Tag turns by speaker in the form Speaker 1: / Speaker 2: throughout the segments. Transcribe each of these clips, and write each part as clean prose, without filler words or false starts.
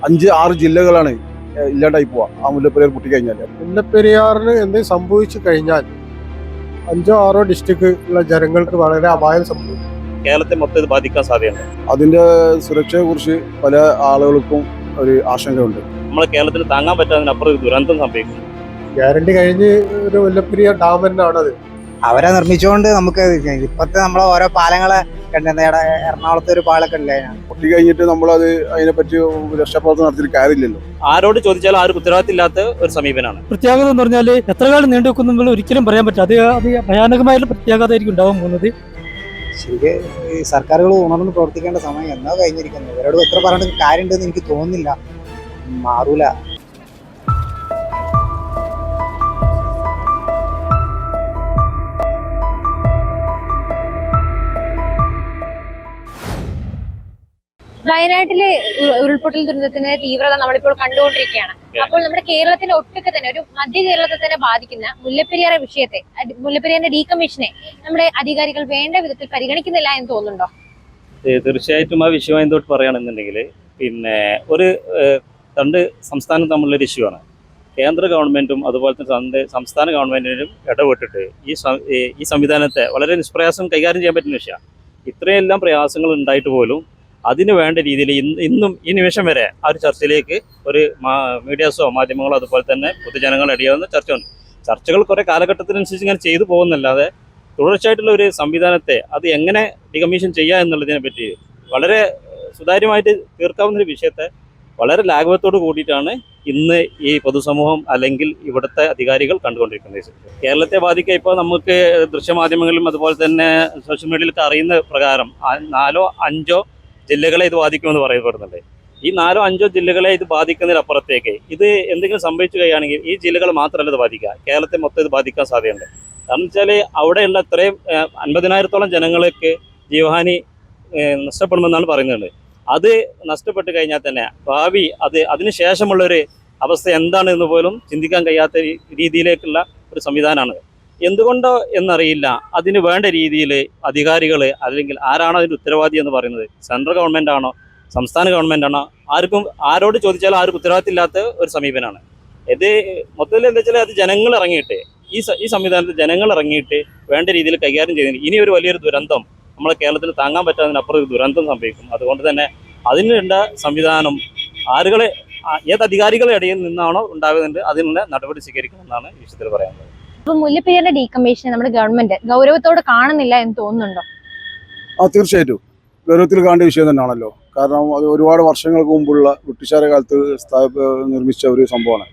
Speaker 1: 5-6 ജില്ലകളാണ് ഇല്ലാണ്ടായി പോവാ ആ മുല്ലപ്പെരിയാർ പൊട്ടിക്കഴിഞ്ഞാൽ.
Speaker 2: മുല്ലപ്പെരിയാറിന് എന്തെങ്കിലും സംഭവിച്ചു കഴിഞ്ഞാൽ 5-6 ഡിസ്ട്രിക്റ്റിലുള്ള ജനങ്ങൾക്ക് വളരെ അപായം സംഭവിക്കും.
Speaker 3: കേരളത്തെ മൊത്തം ഇത് ബാധിക്കാൻ സാധ്യതയുണ്ട്.
Speaker 1: അതിന്റെ സുരക്ഷയെ കുറിച്ച് പല ആളുകൾക്കും ഒരു ആശങ്കയുണ്ട്.
Speaker 3: നമ്മളെ കേരളത്തിന് താങ്ങാൻ പറ്റാതിനപ്പുറം ഒരു ദുരന്തം സംഭവിക്കും.
Speaker 2: ഗ്യാരണ്ടി കഴിഞ്ഞ് ഒരു മുല്ലപ്പെരിയാർ ഡാം തന്നെയാണത്.
Speaker 4: അവരെ നിർമ്മിച്ചുകൊണ്ട് നമുക്ക് ഇപ്പത്തെ നമ്മളെ ഓരോ പാലങ്ങളെ എറണാകുളത്ത് ഒരു പാലൊക്കെ ഇല്ലേ,
Speaker 1: പൊട്ടി കഴിഞ്ഞിട്ട് നമ്മളത് അതിനെപ്പറ്റി രക്ഷാപ്രവർത്തനം നടത്തിയിട്ട് കാര്യമില്ലല്ലോ.
Speaker 3: ആരോട് ചോദിച്ചാലും ആർക്കും ഉത്തരവാദിത്തമില്ലാത്ത ഒരു സമീപനമാണ്.
Speaker 5: പ്രത്യാഘാതം എന്ന് പറഞ്ഞാൽ എത്ര കാലം നീണ്ടു വെക്കുന്നുള്ളത് ഒരിക്കലും പറയാൻ പറ്റില്ല. അത് ഭയാനകമായിട്ടുള്ള പ്രത്യാഘാതമായിരിക്കും ഉണ്ടാവാൻ പോകുന്നത്.
Speaker 4: ശരിക്ക് ഈ സർക്കാരുകൾ ഉണർന്ന് പ്രവർത്തിക്കേണ്ട സമയം എന്നോ കഴിഞ്ഞിരിക്കുന്നു. ഇവരോട് എത്ര പറഞ്ഞിട്ട് കാര്യമുണ്ടെന്ന് എനിക്ക് തോന്നുന്നില്ല. മാറൂല.
Speaker 6: വയനാട്ടിലെ ഉരുൾപൊട്ടൽ ദുരന്തത്തിന്റെ തീവ്രത നമ്മളിപ്പോൾ കണ്ടുകൊണ്ടിരിക്കുകയാണ്. അപ്പോൾ നമ്മുടെ കേരളത്തിന്റെ ഒട്ടുക്കെ തന്നെ ഒരു മധ്യ കേരളത്തെ തന്നെ ബാധിക്കുന്ന മുല്ലപ്പെരിയാർ വിഷയത്തെ, മുല്ലപ്പെരിയാറിന്റെ ഡീകമ്മീഷനെ നമ്മുടെ അധികാരികൾ വേണ്ട വിധത്തിൽ പരിഗണിക്കുന്നില്ല എന്ന് തോന്നുന്നുണ്ടോ?
Speaker 3: തീർച്ചയായിട്ടും ആ വിഷയം എന്തോട്ട് പറയുകയാണെന്നുണ്ടെങ്കിൽ ഒരു രണ്ട് സംസ്ഥാനം തമ്മിലുള്ളൊരു ഇഷ്യൂ ആണ്. കേന്ദ്ര ഗവൺമെൻറ്റും അതുപോലെ തന്നെ സംസ്ഥാന ഗവൺമെൻറ്റിനും ഇടപെട്ടിട്ട് ഈ സംവിധാനത്തെ വളരെ നിഷ്പ്രയാസം കൈകാര്യം ചെയ്യാൻ പറ്റുന്ന വിഷയമാണ്. ഇത്രയെല്ലാം പ്രയാസങ്ങൾ ഉണ്ടായിട്ട് പോലും അതിന് വേണ്ട രീതിയിൽ ഇന്നും ഈ നിമിഷം വരെ ആ ഒരു ചർച്ചയിലേക്ക് ഒരു മീഡിയാസോ മാധ്യമങ്ങളോ അതുപോലെ തന്നെ പൊതുജനങ്ങൾ ഇടയാവുന്ന ചർച്ചകൾ കുറേ കാലഘട്ടത്തിനനുസരിച്ച് ഇങ്ങനെ ചെയ്തു പോകുന്നല്ലാതെ തുടർച്ചയായിട്ടുള്ള ഒരു സംവിധാനത്തെ അത് എങ്ങനെ ഡികമ്മീഷൻ ചെയ്യുക എന്നുള്ളതിനെ പറ്റി വളരെ സുതാര്യമായിട്ട് തീർക്കാവുന്നൊരു വിഷയത്തെ വളരെ ലാഘവത്തോട് കൂടിയിട്ടാണ് ഇന്ന് ഈ പൊതുസമൂഹം അല്ലെങ്കിൽ ഇവിടുത്തെ അധികാരികൾ കണ്ടുകൊണ്ടിരിക്കുന്നത്. കേരളത്തെ ബാധിക്കുക ഇപ്പോൾ നമുക്ക് ദൃശ്യമാധ്യമങ്ങളിലും അതുപോലെ തന്നെ സോഷ്യൽ മീഡിയയിലൊക്കെ അറിയുന്ന പ്രകാരം 4-5 ജില്ലകളെ ഇത് ബാധിക്കുമെന്ന് പറയപ്പെടുന്നുണ്ട്. ഈ 4-5 ജില്ലകളെ ഇത് ബാധിക്കുന്നതിനപ്പുറത്തേക്ക് ഇത് എന്തെങ്കിലും സംഭവിച്ചു കഴിയുകയാണെങ്കിൽ ഈ ജില്ലകൾ മാത്രമല്ല ഇത് ബാധിക്കുക, കേരളത്തെ മൊത്തം ഇത് ബാധിക്കാൻ സാധ്യതയുണ്ട്. കാരണം വെച്ചാൽ അവിടെയുള്ള ഇത്രയും 50,000-ഓളം ജനങ്ങൾക്ക് ജീവഹാനി നഷ്ടപ്പെടുമെന്നാണ് പറയുന്നത്. അത് നഷ്ടപ്പെട്ട് കഴിഞ്ഞാൽ തന്നെ ഭാവി അതിനുശേഷമുള്ളൊരു അവസ്ഥ എന്താണ് എന്ന് പോലും ചിന്തിക്കാൻ കഴിയാത്ത രീതിയിലേക്കുള്ള ഒരു സംവിധാനമാണ്. എന്തുകൊണ്ടോ എന്നറിയില്ല അതിന് വേണ്ട രീതിയിൽ അധികാരികൾ അല്ലെങ്കിൽ ആരാണോ അതിൻ്റെ ഉത്തരവാദി എന്ന് പറയുന്നത്, സെൻട്രൽ ഗവൺമെൻറ് ആണോ സംസ്ഥാന ഗവൺമെൻറ് ആണോ, ആരോട് ചോദിച്ചാലും ആർക്കും ഉത്തരവാദിത്തമില്ലാത്ത ഒരു സമീപനമാണ് ഇത്. മൊത്തത്തിൽ എന്താ വെച്ചാൽ അത് ജനങ്ങൾ ഇറങ്ങിയിട്ട് ഈ സംവിധാനത്തിൽ ജനങ്ങൾ ഇറങ്ങിയിട്ട് വേണ്ട രീതിയിൽ കൈകാര്യം ചെയ്യുന്നത് ഇനി ഒരു വലിയൊരു ദുരന്തം നമ്മളെ കേരളത്തിന് താങ്ങാൻ പറ്റാതിനപ്പുറം ഒരു ദുരന്തം സംഭവിക്കും. അതുകൊണ്ട് തന്നെ അതിനുള്ള സംവിധാനം ഏത് അധികാരികളുടെ ഇടയിൽ നിന്നാണോ ഉണ്ടാകുന്നുണ്ട് അതിനുള്ള നടപടി സ്വീകരിക്കണമെന്നാണ് ഈ വിഷയത്തിൽ പറയാനുള്ളത്.
Speaker 6: അപ്പൊ മുല്ലപ്പെരിയാറിന്റെ ഡീകമ്മീഷനെ നമ്മുടെ ഗവൺമെന്റ് ഗൗരവത്തോടെ കാണുന്നില്ല എന്ന് തോന്നുന്നുണ്ടോ?
Speaker 1: തീർച്ചയായിട്ടും ഗൗരവത്തിൽ കാണേണ്ട വിഷയം തന്നെയാണല്ലോ. കാരണം അത് ഒരുപാട് വർഷങ്ങൾക്ക് മുമ്പുള്ള ബ്രിട്ടീഷുകാരുടെ കാലത്ത് നിർമ്മിച്ച ഒരു സംഭവമാണ്.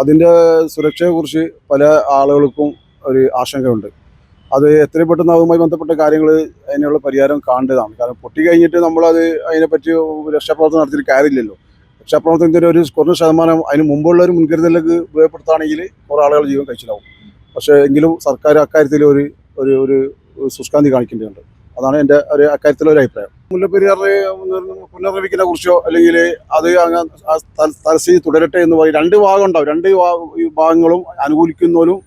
Speaker 1: അതിൻ്റെ സുരക്ഷയെക്കുറിച്ച് പല ആളുകൾക്കും ഒരു ആശങ്കയുണ്ട്. അത് എത്രയും പെട്ടെന്ന് അതുമായി ബന്ധപ്പെട്ട കാര്യങ്ങൾ അതിനുള്ള പരിഹാരം കാണേണ്ടതാണ്. കാരണം പൊട്ടി കഴിഞ്ഞിട്ട് നമ്മളത് അതിനെപ്പറ്റി രക്ഷാപ്രവർത്തനം നടത്തിയിട്ട് കാര്യമില്ലല്ലോ. രക്ഷാപ്രവർത്തനത്തിൻ്റെ ഒരു കുറഞ്ഞ ശതമാനം അതിന് മുമ്പുള്ള ഒരു മുൻകരുതലേക്ക് ഉപയോഗപ്പെടുത്തുകയാണെങ്കിൽ കുറേ ആളുകൾ ജീവൻ കഴിച്ചിലാവും. പക്ഷേ എങ്കിലും സർക്കാർ അക്കാര്യത്തിൽ ഒരു സുഷ്കാന്തി കാണിക്കേണ്ടതുണ്ട്. അതാണ് എൻ്റെ ഒരു അക്കാര്യത്തിലൊരു അഭിപ്രായം. മുല്ലപ്പെരിയാറിനെ പുനർനിർമ്മിക്കുന്നതിനെ കുറിച്ചോ അല്ലെങ്കിൽ അത് തലസ്ഥിതി തുടരട്ടെ എന്ന് പറയും 2 ഭാഗം ഉണ്ടാവും. 2 ഭാഗങ്ങളും അനുകൂലിക്കുന്നവരും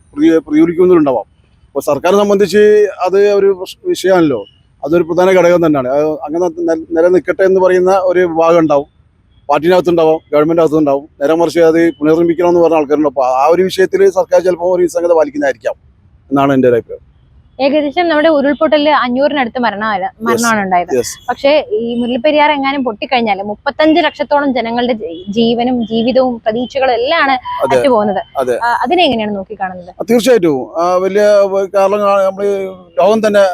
Speaker 1: പ്രതികൂലിക്കുന്നവരും ഉണ്ടാവാം. അപ്പോൾ സർക്കാരിനെ സംബന്ധിച്ച് അത് ഒരു വിഷയമാണല്ലോ, അതൊരു പ്രധാന ഘടകം തന്നെയാണ്. അങ്ങനെ നിലനിൽക്കട്ടെ എന്ന് പറയുന്ന ഒരു ഭാഗം ഉണ്ടാവും, പാർട്ടിനകത്തുണ്ടാവും, ഗവൺമെൻറ് അകത്തുണ്ടാവും. നേരെ മറിച്ച് അത് പുനർനിർമ്മിക്കണമെന്ന് പറഞ്ഞ ആൾക്കാരുണ്ട്. അപ്പോൾ ആ ഒരു വിഷയത്തിൽ സർക്കാർ ചിലപ്പോൾ ഒരു സംഗതി പാലിക്കുന്നതായിരിക്കാം എന്നാണ് എൻ്റെ ഒരു അഭിപ്രായം.
Speaker 6: ഏകദേശം നമ്മുടെ ഉരുൾപൊട്ടലിൽ 500-നടുത്ത് മരണമാണ് ഉണ്ടായത്. പക്ഷേ ഈ മുല്ലപ്പെരിയാർ എങ്ങാനും പൊട്ടിക്കഴിഞ്ഞാൽ 35 ലക്ഷത്തോളം ജനങ്ങളുടെ ജീവനും ജീവിതവും പ്രതീക്ഷകളും എല്ലാമാണ് അറ്റുപോകുന്നത്. അതിനെങ്ങനെയാണ് നോക്കിക്കാണുന്നത്?
Speaker 1: തീർച്ചയായിട്ടും വലിയ കാരണം നമ്മൾ ലോകം തന്നെ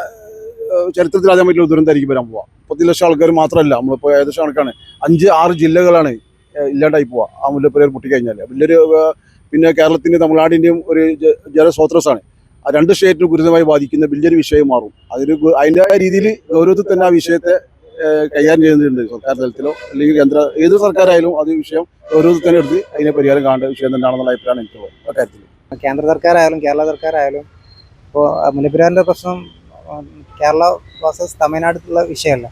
Speaker 1: ചരിത്രത്തിൽ ആദ്യം പറ്റിയ ദുരന്തമായിരിക്കും വരാൻ പോവാം. 30 ലക്ഷം ആൾക്കാർ മാത്രമല്ല, നമ്മളിപ്പോൾ ഏകദേശം കണക്കാണ് 5-6 ജില്ലകളാണ് ഇല്ലാണ്ടായി പോവുക ആ മുല്ലപ്പെരിയാർ പൊട്ടിക്കഴിഞ്ഞാൽ. വലിയൊരു പിന്നെ കേരളത്തിൻ്റെയും തമിഴ്നാടിൻ്റെയും ഒരു ജലസ്രോതസ്സാണ്. ആ 2 സ്റ്റേറ്റിനും ഗുരുതരമായി ബാധിക്കുന്ന വലിയൊരു വിഷയം മാറും. അതിൻ്റെ രീതിയിൽ ഗൗരവത്തിൽ തന്നെ ആ വിഷയത്തെ കൈകാര്യം ചെയ്യുന്നുണ്ട്. സർക്കാർ തലത്തിലോ അല്ലെങ്കിൽ ഏത് സർക്കാരായാലും അത് വിഷയം ഗൗരവത്തിൽ തന്നെ എടുത്ത് അതിനെ പരിഹാരം കാണേണ്ട വിഷയം തന്നെയാണെന്നുള്ള അഭിപ്രായമാണ് എനിക്കുള്ളത്. അക്കാര്യത്തിൽ
Speaker 4: കേന്ദ്ര സർക്കാരായാലും കേരള സർക്കാരായാലും ഇപ്പോൾ മുല്ലപ്പെരിയാറിന്റെ പ്രശ്നം കേരള വേഴ്സസ് തമിഴ്നാട്ടിലുള്ള വിഷയമല്ല.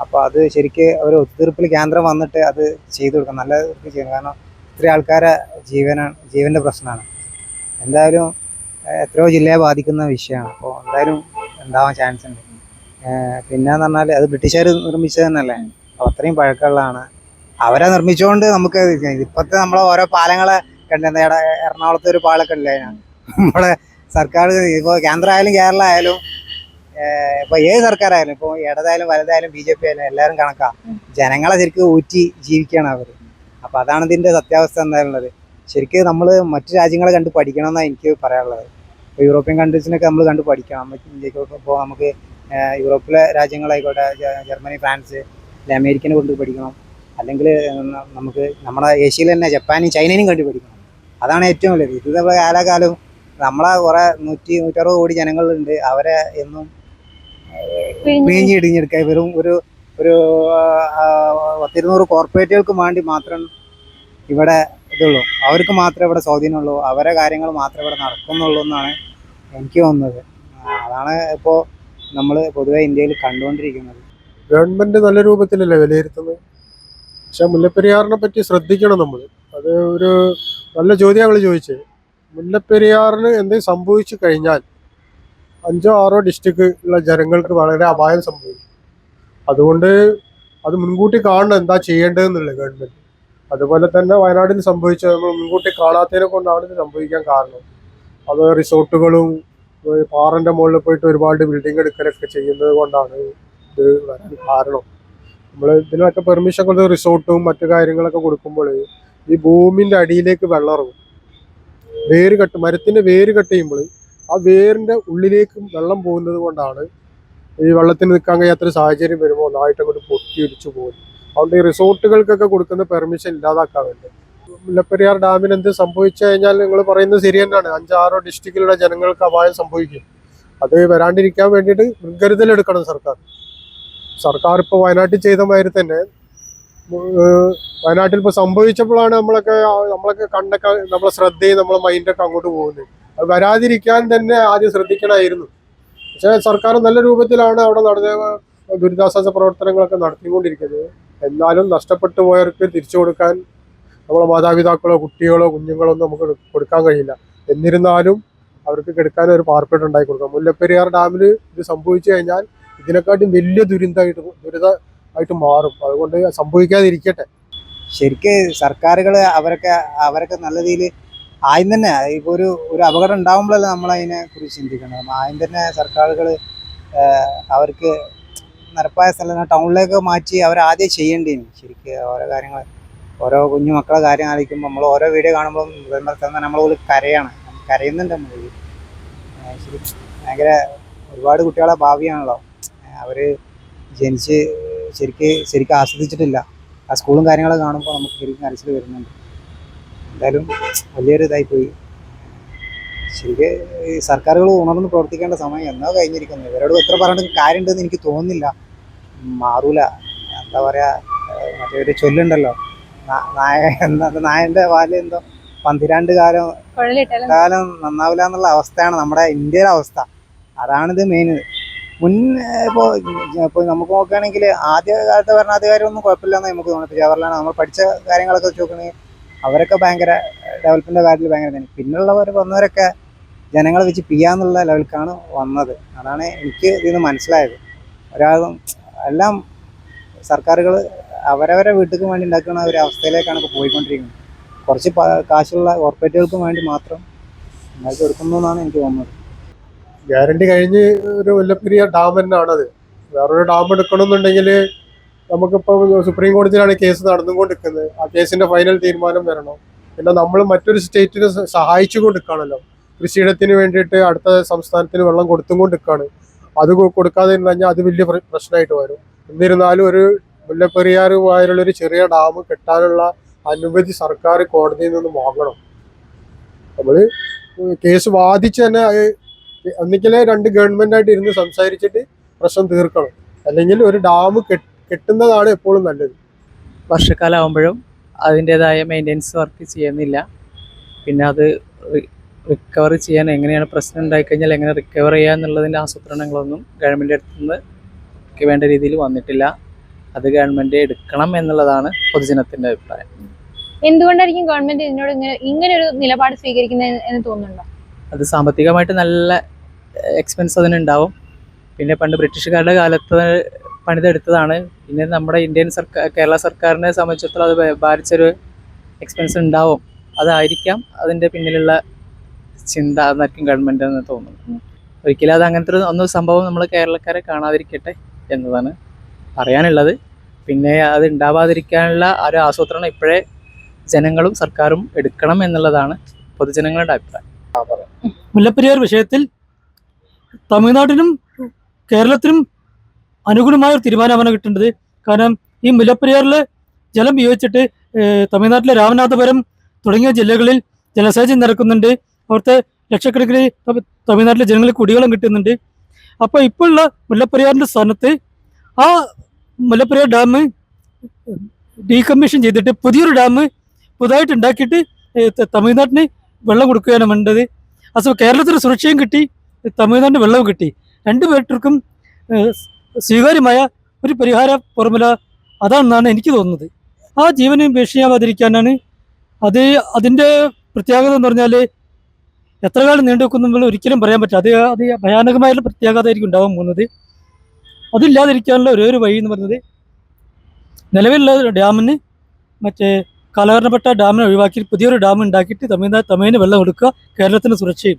Speaker 4: അപ്പോൾ അത് ശരിക്ക് ഒരു ഒത്തുതീർപ്പിൽ കേന്ദ്രം വന്നിട്ട് അത് ചെയ്തു കൊടുക്കണം, നല്ല ചെയ്യണം. കാരണം ഇത്രയും ആൾക്കാരെ ജീവന്റെ പ്രശ്നമാണ്. എന്തായാലും എത്രയോ ജില്ലയെ ബാധിക്കുന്ന വിഷയമാണ്. അപ്പോൾ എന്തായാലും ഉണ്ടാവാൻ ചാൻസ് ഉണ്ട്. പിന്നെന്ന് പറഞ്ഞാൽ അത് ബ്രിട്ടീഷുകാർ നിർമ്മിച്ചത് തന്നെയല്ലേ, അപ്പോൾ അത്രയും പഴക്കമുള്ളതാണ്. അവരെ നിർമ്മിച്ചുകൊണ്ട് നമുക്ക് ഇപ്പോഴത്തെ നമ്മളെ ഓരോ പാലങ്ങളെ കണ്ടെന്താ എറണാകുളത്ത് ഒരു പാലൊക്കെ ഇല്ലേ നമ്മളെ സർക്കാർ ഇപ്പോൾ കേന്ദ്ര ആയാലും കേരള ആയാലും ഇപ്പൊ ഏത് സർക്കാരായാലും ഇപ്പോൾ ഇടതായാലും വലതായാലും BJP ആയാലും എല്ലാവരും കണക്കാ. ജനങ്ങളെ ശരിക്കും ഊറ്റി ജീവിക്കുകയാണ് അവർ. അപ്പൊ അതാണ് ഇതിന്റെ സത്യാവസ്ഥ എന്തായാലുള്ളത്. ശരിക്കും നമ്മൾ മറ്റു രാജ്യങ്ങളെ കണ്ട് പഠിക്കണം എന്നാണ് എനിക്ക് പറയാനുള്ളത്. ഇപ്പോൾ യൂറോപ്യൻ കൺട്രീസിനൊക്കെ നമ്മൾ കണ്ട് പഠിക്കണം. ഇപ്പോൾ നമുക്ക് യൂറോപ്പിലെ രാജ്യങ്ങളായിക്കോട്ടെ, ജർമ്മനി, ഫ്രാൻസ്, അമേരിക്കനെ കൊണ്ട് പഠിക്കണം. അല്ലെങ്കിൽ നമുക്ക് നമ്മുടെ ഏഷ്യയിൽ തന്നെ ജപ്പാനും ചൈനയും കണ്ട് പഠിക്കണം. അതാണ് ഏറ്റവും വലുത്. ഇത് കാലാകാലം നമ്മളെ കുറെ 160 കോടി ജനങ്ങളുണ്ട്. അവരെ എന്നും പിഴിഞ്ഞിടിഞ്ഞെടുക്കുക. വെറും ഒരു 100-200 കോർപ്പറേറ്റുകൾക്ക് വേണ്ടി മാത്രം ഇവിടെ ഇതുള്ളൂ. അവർക്ക് മാത്രമേ ഇവിടെ സ്വാധീനമുള്ളൂ. അവരെ കാര്യങ്ങൾ മാത്രമേ ഇവിടെ നടക്കുന്നുള്ളൂ എന്നാണ് എനിക്ക് തോന്നുന്നത്. അതാണ് ഇപ്പോൾ നമ്മൾ പൊതുവെ ഇന്ത്യയിൽ കണ്ടുകൊണ്ടിരിക്കുന്നത്.
Speaker 2: ഗവൺമെന്റ് നല്ല രൂപത്തിലല്ലേ വിലയിരുത്തുന്നത്. പക്ഷെ മുല്ലപ്പെരിയാറിനെ പറ്റി ശ്രദ്ധിക്കണം നമ്മൾ. അത് ഒരു നല്ല ചോദ്യം ഞങ്ങൾ ചോദിച്ചത്. മുല്ലപ്പെരിയാറിന് എന്തെങ്കിലും സംഭവിച്ചു കഴിഞ്ഞാൽ 5-6 ഡിസ്ട്രിക്ട് ഉള്ള ജനങ്ങൾക്ക് വളരെ അപായം സംഭവിക്കും. അതുകൊണ്ട് അത് മുൻകൂട്ടി കാണണം എന്താ ചെയ്യേണ്ടതെന്നുള്ളത് ഗവൺമെന്റ്. അതുപോലെ തന്നെ വയനാട്ടിൽ സംഭവിച്ചത് നമ്മൾ മുൻകൂട്ടി കാണാത്തതിനെ കൊണ്ടാണ് ഇത് സംഭവിക്കാൻ കാരണം. അത് റിസോർട്ടുകളും പാറന്റെ മുകളിൽ പോയിട്ട് ഒരുപാട് ബിൽഡിംഗ് എടുക്കലൊക്കെ ചെയ്യുന്നത് കൊണ്ടാണ് ഇത് വരാൻ കാരണം. നമ്മൾ ഇതിനൊക്കെ പെർമിഷൻ കൊടുത്ത് റിസോർട്ടും മറ്റു കാര്യങ്ങളൊക്കെ കൊടുക്കുമ്പോൾ ഈ ഭൂമിന്റെ അടിയിലേക്ക് വെള്ളം ഇറങ്ങും. മരത്തിന്റെ വേര് കട്ട് ചെയ്യുമ്പോൾ ആ വേരിന്റെ ഉള്ളിലേക്ക് വെള്ളം പോകുന്നത് കൊണ്ടാണ് ഈ വെള്ളത്തിന് നിൽക്കാൻ കഴിയാത്തൊരു സാഹചര്യം വരുമ്പോൾ ഒന്നായിട്ട് അങ്ങോട്ട് പൊട്ടി ഒലിച്ചു പോകും. അതുകൊണ്ട് ഈ റിസോർട്ടുകൾക്കൊക്കെ കൊടുക്കുന്ന പെർമിഷൻ ഇല്ലാതാക്കാൻ വേണ്ടി. മുല്ലപ്പെരിയാർ ഡാമിന് എന്ത് സംഭവിച്ചു കഴിഞ്ഞാൽ നിങ്ങൾ പറയുന്നത് ശരി തന്നെയാണ്. 5-6 ഡിസ്ട്രിക്റ്റിലുള്ള ജനങ്ങൾക്ക് അപായം സംഭവിക്കും. അത് വരാണ്ടിരിക്കാൻ വേണ്ടിയിട്ട് മുൻകരുതലെടുക്കണം സർക്കാർ. സർക്കാർ ഇപ്പോൾ വയനാട്ടിൽ ചെയ്ത മാതിരി തന്നെ വയനാട്ടിൽ ഇപ്പോൾ സംഭവിച്ചപ്പോഴാണ് നമ്മളൊക്കെ കണ്ടൊക്കെ നമ്മളെ ശ്രദ്ധയും നമ്മളെ മൈൻഡൊക്കെ അങ്ങോട്ട് പോകുന്നത്. അത് വരാതിരിക്കാൻ തന്നെ ആദ്യം ശ്രദ്ധിക്കണമായിരുന്നു. പക്ഷേ സർക്കാർ നല്ല രൂപത്തിലാണ് അവിടെ നടന്ന ദുരിതാശ്വാസ പ്രവർത്തനങ്ങളൊക്കെ നടത്തിക്കൊണ്ടിരിക്കുന്നത്. എന്നാലും നഷ്ടപ്പെട്ടു പോയവർക്ക് തിരിച്ചു കൊടുക്കാൻ നമ്മളെ മാതാപിതാക്കളോ കുട്ടികളോ കുഞ്ഞുങ്ങളോ ഒന്നും നമുക്ക് കൊടുക്കാൻ കഴിയില്ല. എന്നിരുന്നാലും അവർക്ക് കിടക്കാൻ ഒരു പാർപ്പിടം ഉണ്ടാക്കി കൊടുക്കാം. മുല്ലപ്പെരിയാർ ഡാമിൽ ഇത് സംഭവിച്ചു കഴിഞ്ഞാൽ ഇതിനെക്കാട്ടും വലിയ ദുരിതമായിട്ട് മാറും. അതുകൊണ്ട് സംഭവിക്കാതിരിക്കട്ടെ.
Speaker 4: ശരിക്ക് സർക്കാരുകൾ അവരൊക്കെ നല്ല രീതിയിൽ ആദ്യം തന്നെ ഇപ്പോൾ ഒരു അപകടം ഉണ്ടാകുമ്പോഴല്ലേ നമ്മൾ അതിനെ കുറിച്ച് ചിന്തിക്കണം. ആദ്യം തന്നെ സർക്കാരുകൾ അവർക്ക് നിരപ്പായ സ്ഥലം ടൗണിലേക്ക് മാറ്റി അവരാദ്യം ചെയ്യേണ്ടേന്. ശരിക്ക് ഓരോ കാര്യങ്ങൾ, ഓരോ കുഞ്ഞു മക്കളെ കാര്യം ആലോചിക്കുമ്പോൾ നമ്മൾ ഓരോ വീഡിയോ കാണുമ്പോൾ നമ്മളെ കരയുന്നുണ്ട് നമ്മൾ. ശരി, ഭയങ്കര ഒരുപാട് കുട്ടികളെ ഭാവിയാണല്ലോ. അവർ ജനിച്ച് ശരിക്കും ആസ്വദിച്ചിട്ടില്ല. ആ സ്കൂളും കാര്യങ്ങളൊക്കെ കാണുമ്പോൾ നമുക്ക് ശരിക്കും കരച്ചിൽ വരുന്നുണ്ട്. എന്തായാലും വലിയൊരു ഇതായിപ്പോയി. ശരിക്കും ഈ സർക്കാരുകൾ ഉണർന്ന് പ്രവർത്തിക്കേണ്ട സമയം എന്നോ കഴിഞ്ഞിരിക്കുന്നു. ഇവരോട് എത്ര പറഞ്ഞിട്ട് കാര്യമുണ്ടെന്ന് എനിക്ക് തോന്നുന്നില്ല. മാറൂല. എന്താ പറയുക, മറ്റേ ഒരു ചൊല്ലുണ്ടല്ലോ, നായന്റെ വാല് എന്തോ 12 കാലം നന്നാവില്ല എന്നുള്ള അവസ്ഥയാണ് നമ്മുടെ ഇന്ത്യയിലെ അവസ്ഥ. അതാണിത് മെയിൻ. ഇപ്പോൾ നമുക്ക് നോക്കുകയാണെങ്കിൽ ആദ്യ കാലത്തെ ഭരണാധികാരിയൊന്നും കുഴപ്പമില്ലെന്ന് നമുക്ക് തോന്നുന്നു. ജവഹർലാൽ നമ്മൾ പഠിച്ച കാര്യങ്ങളൊക്കെ വെച്ച് നോക്കുകയാണെങ്കിൽ അവരൊക്കെ ഭയങ്കര ഡെവലപ്മെൻ്റെ കാര്യത്തിൽ ഭയങ്കര തന്നെ. പിന്നുള്ളവർ വന്നവരൊക്കെ ജനങ്ങളെ വെച്ച് പിയാന്നുള്ള ലെവലിലേക്കാണ് വന്നത്. അതാണ് എനിക്ക് ഇതിന് മനസ്സിലായത്. എല്ലാം സർക്കാരുകൾ അവരവരെ വീട്ടിലേക്ക് വേണ്ടി ഉണ്ടാക്കുന്ന ഒരു അവസ്ഥയിലേക്കാണ് ഇപ്പോൾ പോയിക്കൊണ്ടിരിക്കുന്നത്. കുറച്ച് കാശുള്ള കോർപ്പറേറ്റുകൾക്ക് വേണ്ടി മാത്രം ഉണ്ടാക്കി കൊടുക്കുന്നു എന്നാണ് എനിക്ക് തോന്നുന്നത്.
Speaker 2: ഗ്യാരണ്ടി കഴിഞ്ഞ് ഒരു മുല്ലപ്പെരിയാർ ഡാം തന്നെയാണത്. വേറൊരു ഡാം എടുക്കണമെന്നുണ്ടെങ്കിൽ നമുക്കിപ്പോൾ സുപ്രീം കോടതിയിലാണ് കേസ് നടന്നുകൊണ്ടിരിക്കുന്നത്. ആ കേസിന്റെ ഫൈനൽ തീരുമാനം വരണം. പിന്നെ നമ്മൾ മറ്റൊരു സ്റ്റേറ്റിനെ സഹായിച്ചുകൊണ്ടിരിക്കുകയാണല്ലോ. കൃഷിയിടത്തിന് വേണ്ടിയിട്ട് അടുത്ത സംസ്ഥാനത്തിന് വെള്ളം കൊടുത്തുകൊണ്ടിരിക്കുകയാണ്. അത് കൊടുക്കാതെ കഴിഞ്ഞാൽ അത് വലിയ പ്രശ്നമായിട്ട് വരും. എന്നിരുന്നാലും ഒരു മുല്ലപ്പെരിയാർ പോലുള്ളൊരു ചെറിയ ഡാം കെട്ടാനുള്ള അനുമതി സർക്കാർ കോടതിയിൽ നിന്ന് വാങ്ങണം. നമ്മൾ കേസ് വാദിച്ച് തന്നെ ഒന്നിക്കലേ 2 ഗവൺമെന്റായിട്ട് ഇരുന്ന് സംസാരിച്ചിട്ട് പ്രശ്നം തീർക്കണം. അല്ലെങ്കിൽ ഒരു ഡാം കെട്ടുന്നതാണ് എപ്പോഴും നല്ലത്.
Speaker 7: വർഷക്കാലം ആകുമ്പോഴും അതിൻ്റെതായ മെയിൻ്റെനൻസ് വർക്ക് ചെയ്യുന്നില്ല. പിന്നെ അത് റിക്കവർ ചെയ്യാൻ എങ്ങനെയാണ് പ്രശ്നം ഉണ്ടായിക്കഴിഞ്ഞാൽ എങ്ങനെ റിക്കവർ ചെയ്യുക എന്നുള്ളതിൻ്റെ ആസൂത്രണങ്ങളൊന്നും ഗവൺമെൻറ് അടുത്ത് നിന്ന് വേണ്ട രീതിയിൽ വന്നിട്ടില്ല. അത് ഗവൺമെൻറ് എടുക്കണം എന്നുള്ളതാണ് പൊതുജനത്തിൻ്റെ അഭിപ്രായം.
Speaker 6: എന്തുകൊണ്ടായിരിക്കും ഗവൺമെന്റ് ഇതിനോട് ഇങ്ങനെ ഒരു നിലപാട് സ്വീകരിക്കുന്നത് എന്ന് തോന്നുന്നുണ്ടോ?
Speaker 7: അത് സാമ്പത്തികമായിട്ട് നല്ല എക്സ്പെൻസ് അതിനുണ്ടാവും. പിന്നെ പണ്ട് ബ്രിട്ടീഷുകാരുടെ കാലത്ത് പണിതെടുത്തതാണ്. പിന്നെ നമ്മുടെ ഇന്ത്യൻ സർക്കാർ, കേരള സർക്കാരിനെ സംബന്ധിച്ചിടത്തോളം അത് ഭാരിച്ചൊരു എക്സ്പെൻസ് ഉണ്ടാവും. അതായിരിക്കാം അതിൻ്റെ പിന്നിലുള്ള ചിന്ത എന്നായിരിക്കും ഗവൺമെൻറ് എന്ന് തോന്നുന്നു. ഒരിക്കലും അത് അങ്ങനത്തെ ഒന്നും സംഭവം നമ്മൾ കേരളക്കാരെ കാണാതിരിക്കട്ടെ എന്നതാണ് പറയാനുള്ളത്. പിന്നെ അത് ഉണ്ടാവാതിരിക്കാനുള്ള ഒരു ആസൂത്രണം ഇപ്പോഴേ ജനങ്ങളും സർക്കാരും എടുക്കണം എന്നുള്ളതാണ് പൊതുജനങ്ങളുടെ അഭിപ്രായം.
Speaker 5: മുല്ലപ്പെരിയാർ വിഷയത്തിൽ തമിഴ്നാട്ടിനും കേരളത്തിനും അനുകൂലമായ ഒരു തീരുമാനമാണ് കിട്ടേണ്ടത്. കാരണം ഈ മുല്ലപ്പെരിയാറിൽ ജലം ഉപയോഗിച്ചിട്ട് തമിഴ്നാട്ടിലെ രാമനാഥപുരം തുടങ്ങിയ ജില്ലകളിൽ ജലസേചനം നടക്കുന്നുണ്ട്. അവിടുത്തെ ലക്ഷക്കണക്കിന് തമിഴ്നാട്ടിലെ ജനങ്ങൾക്ക് കുടിവെള്ളം കിട്ടുന്നുണ്ട്. അപ്പോൾ ഇപ്പോൾ ഉള്ള മുല്ലപ്പെരിയാറിൻ്റെ സ്ഥാനത്ത് ആ മുല്ലപ്പെരിയാർ ഡാം ഡീകമ്മീഷൻ ചെയ്തിട്ട് പുതിയൊരു ഡാം പുതുതായിട്ട് ഉണ്ടാക്കിയിട്ട് തമിഴ്നാട്ടിന് വെള്ളം കൊടുക്കുകയാണ് വേണ്ടത്. അപ്പോൾ കേരളത്തിന് സുരക്ഷയും കിട്ടി, തമിഴ്നാടിന് വെള്ളവും കിട്ടി. രണ്ടു പേർക്കും സ്വീകാര്യമായ ഒരു പരിഹാര ഫോർമുല അതാണെന്നാണ് എനിക്ക് തോന്നുന്നത്. ആ ജീവന് ഭീഷണിയാവാതിരിക്കാനാണ് അതിൻ്റെ പ്രത്യാഘാതം എന്ന് പറഞ്ഞാൽ എത്ര കാലം നീണ്ടു വെക്കുമ്പോൾ ഒരിക്കലും പറയാൻ പറ്റില്ല. അത് ഭയാനകമായുള്ള പ്രത്യാഘാതമായിരിക്കും ഉണ്ടാകാൻ പോകുന്നത്. അതില്ലാതിരിക്കാനുള്ള ഒരേ ഒരു വഴി എന്ന് പറയുന്നത് നിലവിലുള്ള ഡാമിന് മറ്റേ കാലഹരണപ്പെട്ട ഡാമിനെ ഒഴിവാക്കി പുതിയൊരു ഡാം ഉണ്ടാക്കിയിട്ട് തമിഴിന് വെള്ളം കൊടുക്കുക, കേരളത്തിന് സുരക്ഷയും